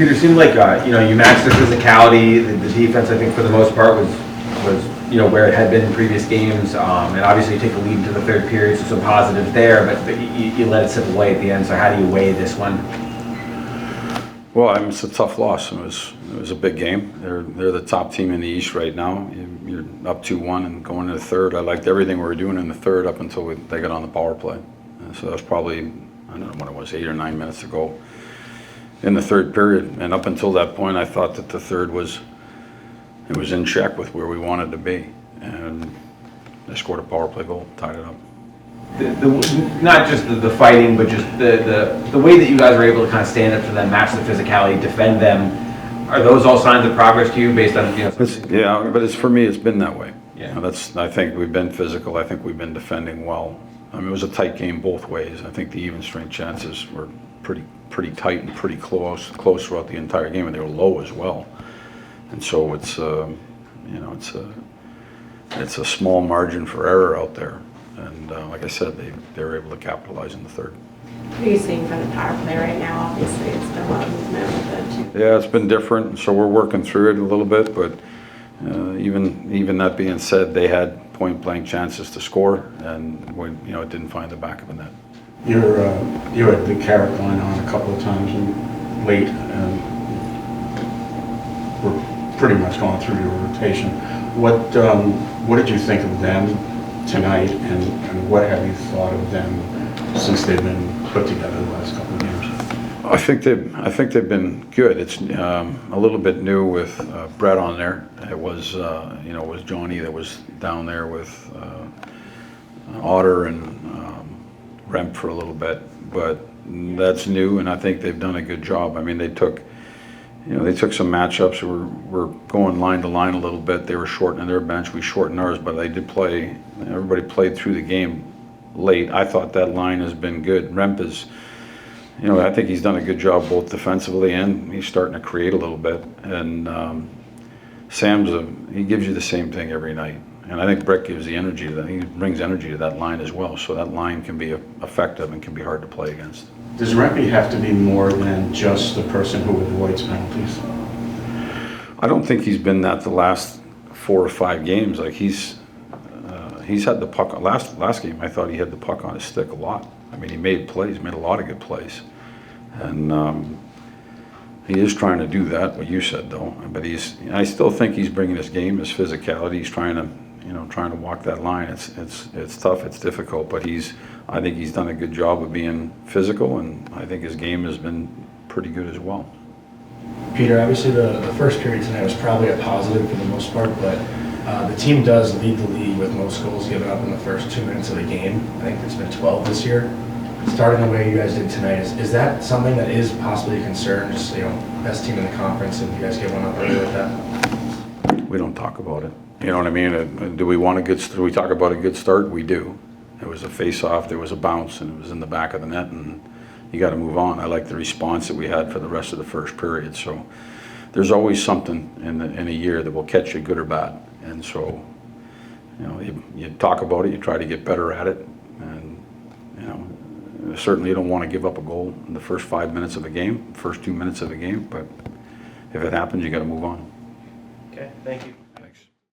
Peter, it seemed like you matched the physicality. The defense, I think, for the most part, was where it had been in previous games. And obviously, you take a lead into the third period, so some positives there. But you let it slip away at the end. So how do you weigh this one? Well, I mean, it's a tough loss. It was a big game. They're the top team in the East right now. You're up 2-1 and going to the third. I liked everything we were doing in the third up until they got on the power play. And so that was probably, I don't know what it was, 8 or 9 minutes to go in the third period. And up until that point, I thought that the third was in check with where we wanted to be. And they scored a power play goal, tied it up. Not just the fighting, but just the way that you guys were able to kind of stand up to them, match the physicality, defend them. Are those all signs of progress to you, based on Yeah, but for me, it's been that way. Yeah. I think we've been physical. I think we've been defending well. I mean, it was a tight game both ways. I think the even strength chances were pretty tight and pretty close throughout the entire game, and they were low as well. And so it's it's a small margin for error out there. And like I said, they were able to capitalize in the third. What are you seeing from the power play right now? Obviously, it's been a lot of movement with it. Yeah, it's been different, so we're working through it a little bit. But even that being said, they had point-blank chances to score, and it didn't find the back of the net. You had the Carrick line on a couple of times and late, and we're pretty much going through your rotation. What did you think of them tonight, and what have you thought of them since they've been put together the last couple of games? I think they've been good. It's a little bit new with Brett on there. It was it was Johnny that was down there with Otter and Remp for a little bit, but that's new, and I think they've done a good job. I mean, they took some matchups. We're going line to line a little bit. They were shortening their bench. We shortened ours, but they did play. Everybody played through the game late. I thought that line has been good. Remp is, I think he's done a good job both defensively and he's starting to create a little bit. And Sam's he gives you the same thing every night. And I think Brett gives the energy to that. He brings energy to that line as well. So that line can be effective and can be hard to play against. Does Rempe have to be more than just the person who avoids penalties? I don't think he's been that the last 4 or 5 games. Like he's had the puck. Last game, I thought he had the puck on his stick a lot. I mean, he made plays, made a lot of good plays, and he is trying to do that. What you said, though, but I still think he's bringing his game, his physicality. He's trying to walk that line. It's tough. It's difficult, but I think he's done a good job of being physical, and I think his game has been pretty good as well. Peter, obviously the first period tonight was probably a positive for the most part, but the team does lead the league with most goals given up in the first 2 minutes of the game. I think it's been 12 this year. Starting the way you guys did tonight, is that something that is possibly a concern? Just, best team in the conference, and you guys get one up early like that? We don't talk about it. You know what I mean? Do we want a good? Do we talk about a good start? We do. It was a face-off, there was a bounce, and it was in the back of the net, and you got to move on. I like the response that we had for the rest of the first period. So there's always something in a year that will catch you good or bad. And so, you talk about it, you try to get better at it, and certainly you don't want to give up a goal in the first 5 minutes of a game, first 2 minutes of a game. But if it happens, you got to move on. Okay, thank you.